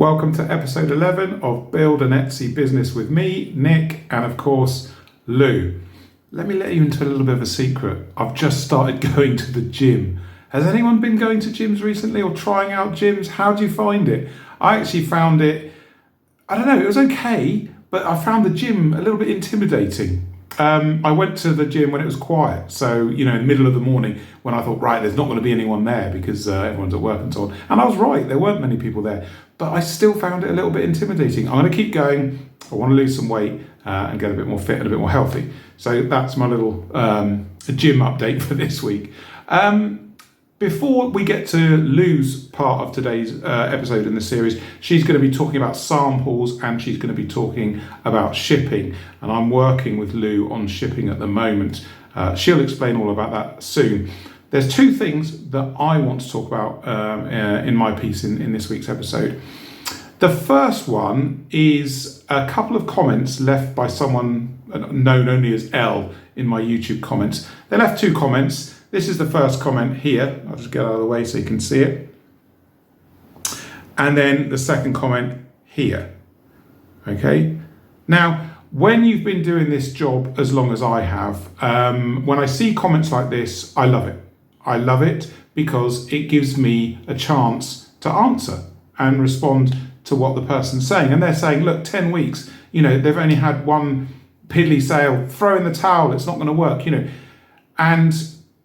Welcome to episode 11 of Build an Etsy Business with me, Nick, and of course, Lou. Let me let you into a little bit of a secret. I've just started going to the gym. Has anyone been going to gyms recently or trying out gyms? How do you find it? I actually found it, I don't know, it was okay, but I found the gym a little bit intimidating. I went to the gym when it was quiet. So, in the middle of the morning when I thought, right, there's not going to be anyone there because everyone's at work and so on. And I was right, there weren't many people there. But I still found it a little bit intimidating. I'm going to keep going. I want to lose some weight and get a bit more fit and a bit more healthy. So that's my little gym update for this week. Before we get to Lou's part of today's episode in the series, she's going to be talking about samples and she's going to be talking about shipping. And I'm working with Lou on shipping at the moment. She'll explain all about that soon. There's two things that I want to talk about in my piece in this week's episode. The first one is a couple of comments left by someone known only as L in my YouTube comments. They left two comments. This is the first comment here. I'll just get out of the way so you can see it. And then the second comment here. Okay. Now, when you've been doing this job as long as I have, when I see comments like this, I love it. I love it because it gives me a chance to answer and respond to what the person's saying. And they're saying, look, 10 weeks, they've only had one piddly sale, throw in the towel, it's not going to work, And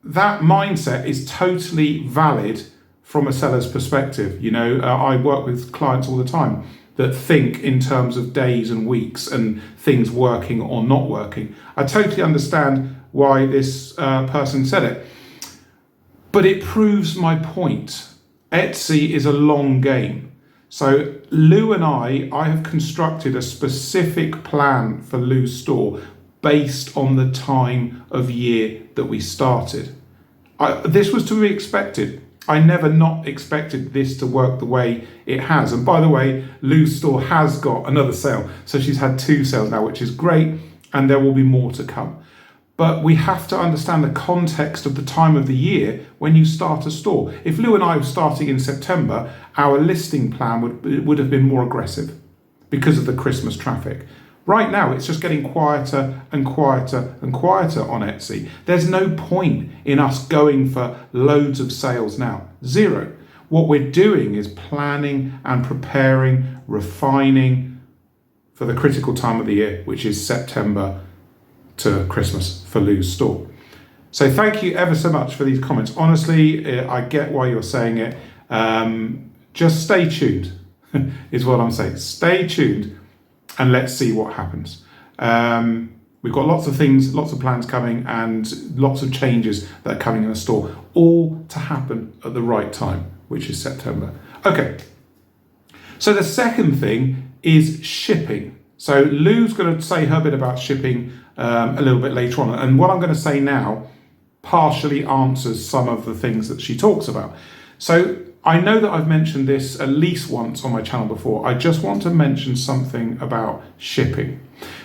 that mindset is totally valid from a seller's perspective. I work with clients all the time that think in terms of days and weeks and things working or not working. I totally understand why this person said it. But it proves my point. Etsy is a long game. So Lou and I have constructed a specific plan for Lou's store based on the time of year that we started. This was to be expected. I never not expected this to work the way it has. And by the way, Lou's store has got another sale. So she's had two sales now, which is great. And there will be more to come. But we have to understand the context of the time of the year when you start a store. If Lou and I were starting in September, our listing plan would have been more aggressive because of the Christmas traffic. Right now, it's just getting quieter and quieter and quieter on Etsy. There's no point in us going for loads of sales now. Zero. What we're doing is planning and preparing, refining for the critical time of the year, which is September to Christmas for Lou's store. So thank you ever so much for these comments. Honestly, I get why you're saying it. Just stay tuned is what I'm saying. Stay tuned and let's see what happens. We've got lots of things, lots of plans coming and lots of changes that are coming in the store, all to happen at the right time, which is September. Okay, so the second thing is shipping. So Lou's going to say her bit about shipping a little bit later on. And what I'm going to say now partially answers some of the things that she talks about. So I know that I've mentioned this at least once on my channel before. I just want to mention something about shipping.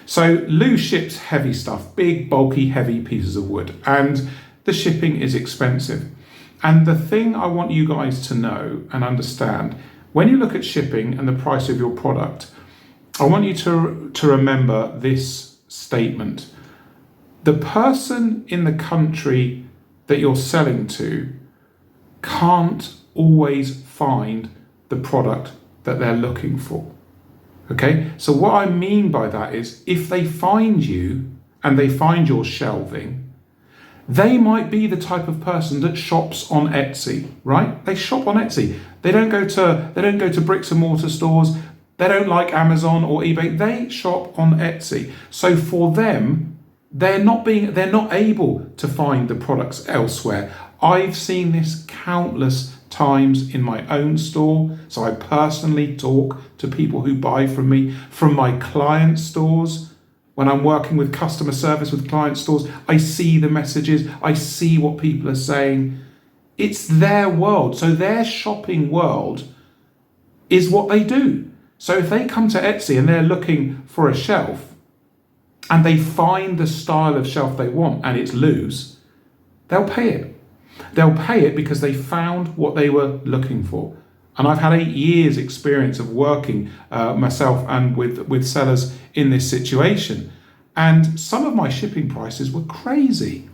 So Lou ships heavy stuff, big, bulky, heavy pieces of wood, and the shipping is expensive. And the thing I want you guys to know and understand, when you look at shipping and the price of your product, I want you to remember this statement. The person in the country that you're selling to can't always find the product that they're looking for. Okay? So what I mean by that is if they find you and they find your shelving, they might be the type of person that shops on Etsy, right? They shop on Etsy. They don't go to bricks and mortar stores. They don't like Amazon or eBay. They shop on Etsy. So for them, they're not able to find the products elsewhere. I've seen this countless times in my own store. So I personally talk to people who buy from me, from my client stores. When I'm working with customer service with client stores, I see the messages. I see what people are saying. It's their world. So their shopping world is what they do. So if they come to Etsy and they're looking for a shelf and they find the style of shelf they want and it's Lou's, they'll pay it. They'll pay it because they found what they were looking for. And I've had 8 years experience of working myself and with sellers in this situation. And some of my shipping prices were crazy.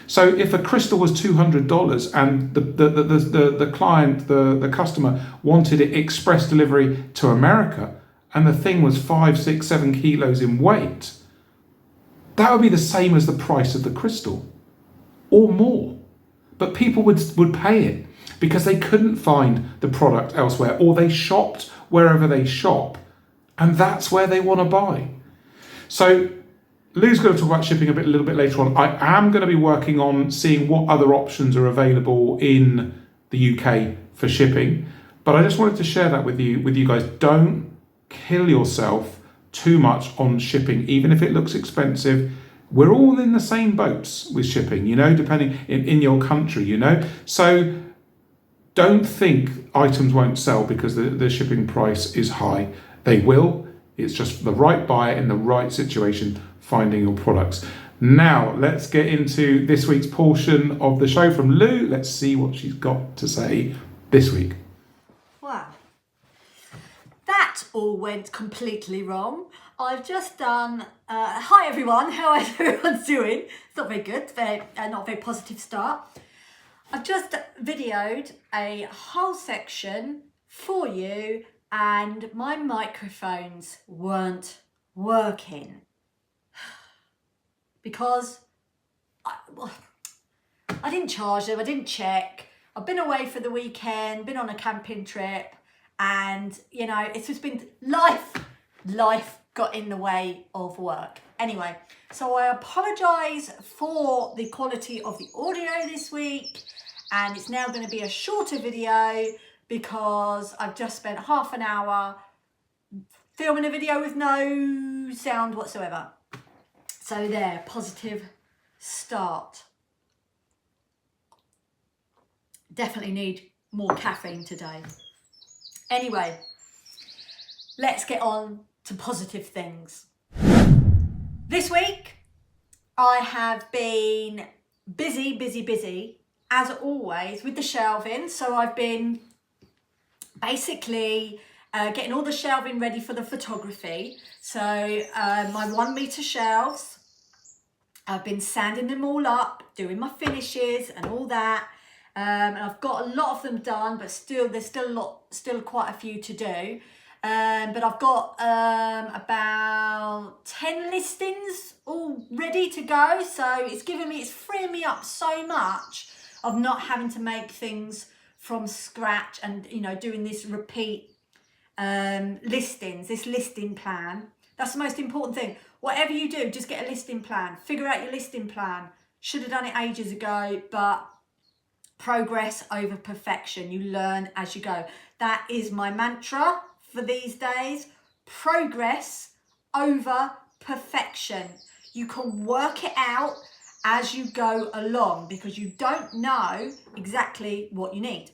So if a crystal was $200 and the client, the customer wanted it express delivery to America, and the thing was 5, 6, 7 kilos in weight, that would be the same as the price of the crystal or more. But people would pay it because they couldn't find the product elsewhere, or they shopped wherever they shop, and that's where they want to buy. So Lou's going to talk about shipping a little bit later on. I am going to be working on seeing what other options are available in the UK for shipping. But I just wanted to share that with you guys. Don't kill yourself too much on shipping, even if it looks expensive. We're all in the same boats with shipping, depending in your country, So don't think items won't sell because the shipping price is high. They will. It's just the right buyer in the right situation finding your products. Now, let's get into this week's portion of the show from Lou. Let's see what she's got to say this week. Wow. That all went completely wrong. I've just done, hi everyone, how is everyone doing? It's not very good, not a very positive start. I've just videoed a whole section for you and my microphones weren't working. Because I didn't charge them, I didn't check. I've been away for the weekend, been on a camping trip, and it's just been life got in the way of work. Anyway, so I apologise for the quality of the audio this week, and it's now going to be a shorter video because I've just spent half an hour filming a video with no sound whatsoever. So there, positive start. Definitely need more caffeine today. Anyway, let's get on to positive things. This week, I have been busy, as always, with the shelving. So I've been basically getting all the shelving ready for the photography. So my 1 meter shelves, I've been sanding them all up, doing my finishes and all that. And I've got a lot of them done, but there's still quite a few to do. But I've got about 10 listings all ready to go. So it's freeing me up so much of not having to make things from scratch and, doing this repeat listings, this listing plan. That's the most important thing. Whatever you do, just get a listing plan. Figure out your listing plan. Should have done it ages ago, but progress over perfection. You learn as you go. That is my mantra for these days. Progress over perfection. You can work it out as you go along because you don't know exactly what you need.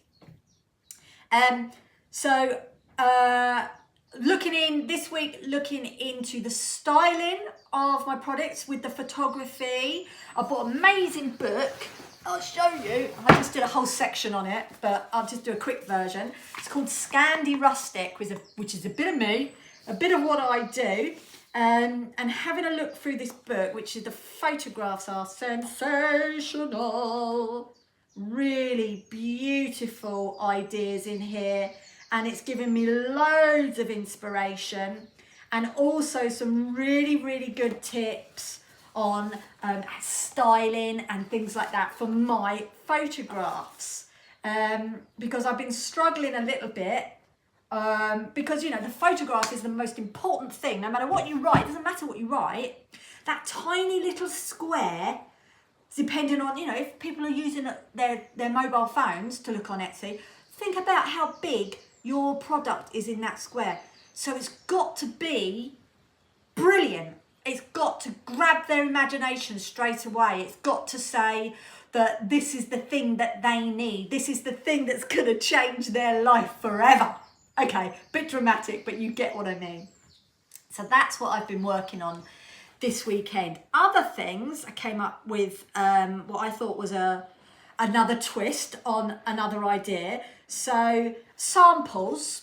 Looking into the styling of my products with the photography. I bought an amazing book. I'll show you. I just did a whole section on it, but I'll just do a quick version. It's called Scandi Rustic, which is a bit of me, a bit of what I do. And having a look through this book, which is the photographs are sensational. Really beautiful ideas in here. And it's given me loads of inspiration and also some really, really good tips on styling and things like that for my photographs. Because I've been struggling a little bit because, the photograph is the most important thing. No matter what you write, it doesn't matter what you write, that tiny little square, depending on, if people are using their mobile phones to look on Etsy, think about how big your product is in that square. So it's got to be brilliant. It's got to grab their imagination straight away. It's got to say that this is the thing that they need. This is the thing that's going to change their life forever. Okay, bit dramatic, but you get what I mean. So that's what I've been working on this weekend. Other things, I came up with what I thought was a another twist on another idea. So samples,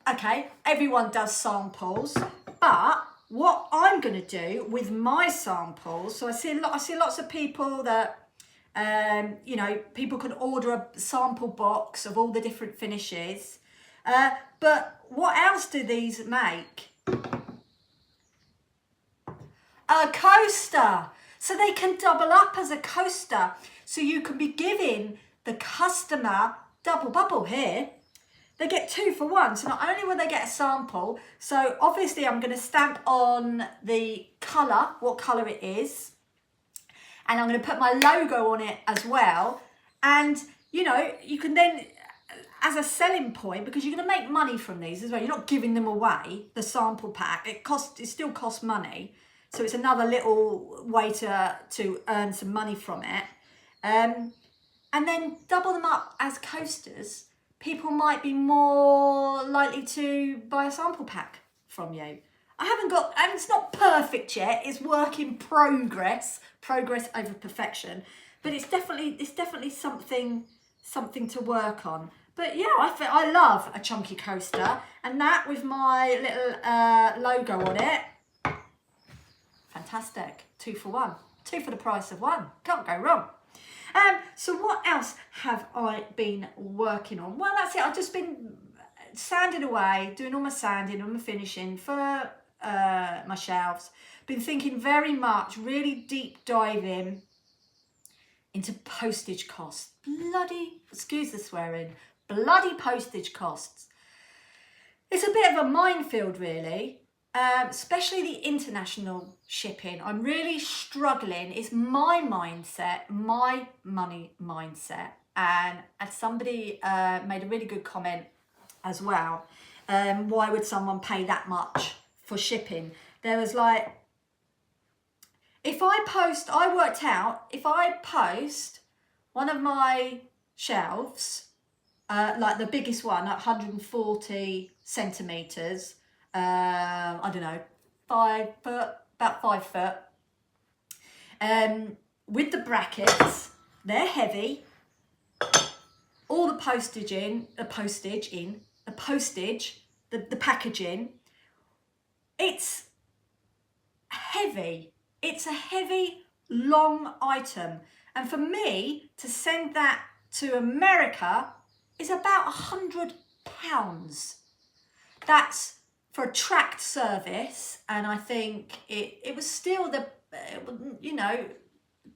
okay, everyone does samples, but what I'm going to do with my samples, so I see lots of people that, you know, people can order a sample box of all the different finishes, but what else do these make? A coaster. So they can double up as a coaster. So you can be giving the customer double bubble here. They get 2 for 1. So not only will they get a sample, so obviously I'm going to stamp on the colour, what colour it is. And I'm going to put my logo on it as well. And, you know, you can then, as a selling point, because you're going to make money from these as well. You're not giving them away, the sample pack. It still costs money. So it's another little way to earn some money from it. And then double them up as coasters. People might be more likely to buy a sample pack from you. And it's not perfect yet. It's work in progress over perfection. But it's definitely something to work on. But yeah, I love a chunky coaster, and that with my little logo on it. Fantastic. 2 for 1. 2 for the price of 1. Can't go wrong. So what else have I been working on? Well, that's it. I've just been sanding away, doing all my sanding and my finishing for my shelves. Been thinking very much, really deep diving into postage costs. Bloody, excuse the swearing, bloody postage costs. It's a bit of a minefield, really. Especially the international shipping. I'm really struggling. It's my mindset, my money mindset. And somebody made a really good comment as well. Why would someone pay that much for shipping? There was like, I worked out, if I post one of my shelves, like the biggest one, like 140 centimetres, I don't know, 5 foot, about 5 foot. With the brackets, they're heavy. All the postage, the packaging. It's heavy. It's a heavy, long item. And for me to send that to America is about £100. That's for a tracked service, and I think it was still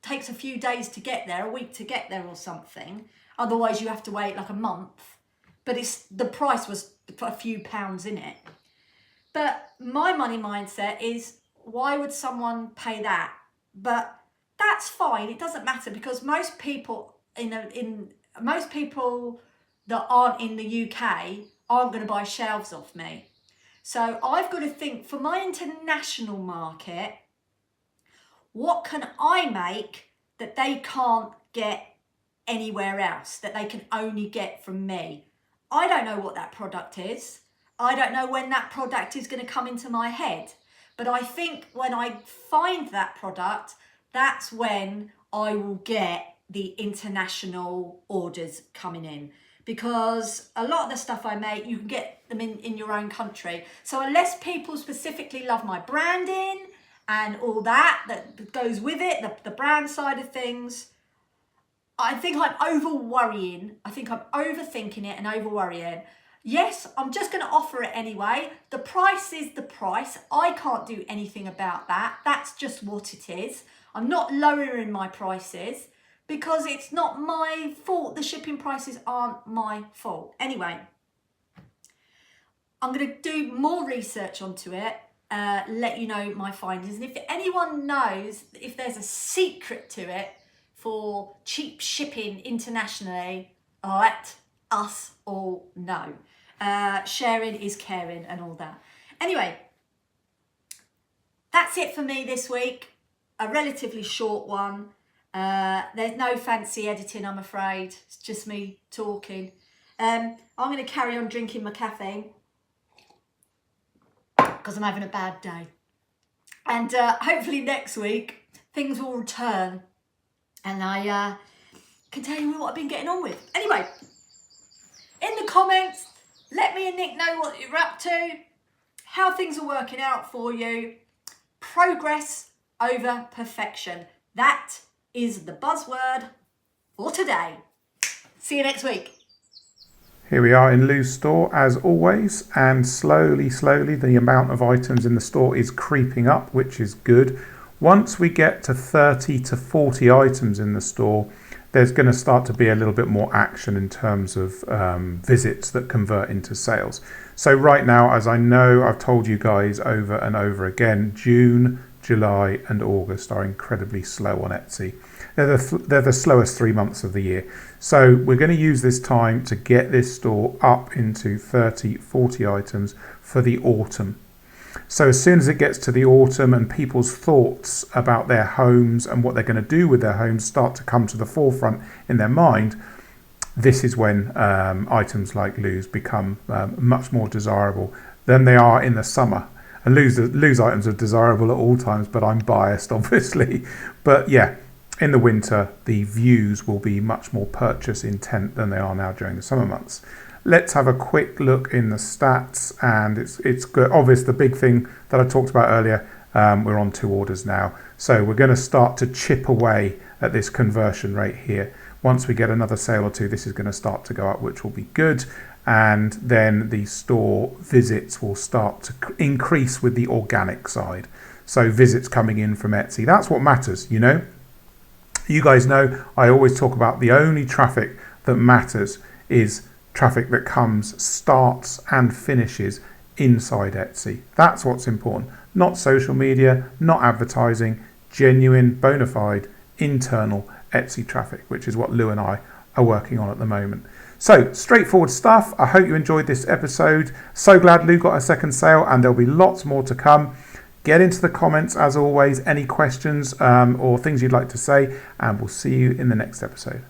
takes a few days to get there, a week to get there or something. Otherwise you have to wait like a month. But the price was a few pounds in it. But my money mindset is, why would someone pay that? But that's fine. It doesn't matter, because most people most people that aren't in the UK aren't going to buy shelves off me. So I've got to think, for my international market, what can I make that they can't get anywhere else, that they can only get from me? I don't know what that product is. I don't know when that product is going to come into my head. But I think when I find that product, that's when I will get the international orders coming in. Because a lot of the stuff I make, you can get them in your own country. So unless people specifically love my branding and all that goes with it, the brand side of things, I think I'm over worrying. I think I'm overthinking it and over worrying. Yes, I'm just going to offer it anyway. The price is the price. I can't do anything about that. That's just what it is. I'm not lowering my prices, because it's not my fault. The shipping prices aren't my fault. Anyway, I'm going to do more research onto it, let you know my findings. And if anyone knows if there's a secret to it for cheap shipping internationally, let us all know. Sharing is caring and all that. Anyway, that's it for me this week. A relatively short one. There's no fancy editing, I'm afraid. It's just me talking. I'm going to carry on drinking my caffeine because I'm having a bad day. And hopefully next week things will return, and can tell you what I've been getting on with. Anyway, in the comments, let me and Nick know what you're up to, how things are working out for you. Progress over perfection. That is the buzzword for today. See you next week. Here we are in Lou's store as always, and slowly the amount of items in the store is creeping up, which is good. Once we get to 30 to 40 items in the store, there's going to start to be a little bit more action in terms of visits that convert into sales. So right now, as I know I've told you guys over and over again, June, July and August are incredibly slow on Etsy. They're the slowest 3 months of the year. So we're going to use this time to get this store up into 30, 40 items for the autumn. So as soon as it gets to the autumn and people's thoughts about their homes and what they're going to do with their homes start to come to the forefront in their mind, this is when items like Lou's become much more desirable than they are in the summer. And Lou's items are desirable at all times, but I'm biased, obviously. But yeah, in the winter, the views will be much more purchase intent than they are now during the summer months. Let's have a quick look in the stats, and it's good. Obvious, the big thing that I talked about earlier, we're on 2 orders now. So we're going to start to chip away at this conversion rate here. Once we get another sale or 2, this is going to start to go up, which will be good. And then the store visits will start to increase with the organic side. So visits coming in from Etsy, that's what matters, you know. You guys know I always talk about the only traffic that matters is traffic that comes, starts and finishes inside Etsy. That's what's important. Not social media, not advertising, genuine, bona fide, internal Etsy traffic, which is what Lou and I are working on at the moment. So straightforward stuff. I hope you enjoyed this episode. So glad Lou got a second sale, and there'll be lots more to come. Get into the comments as always, any questions or things you'd like to say, and we'll see you in the next episode.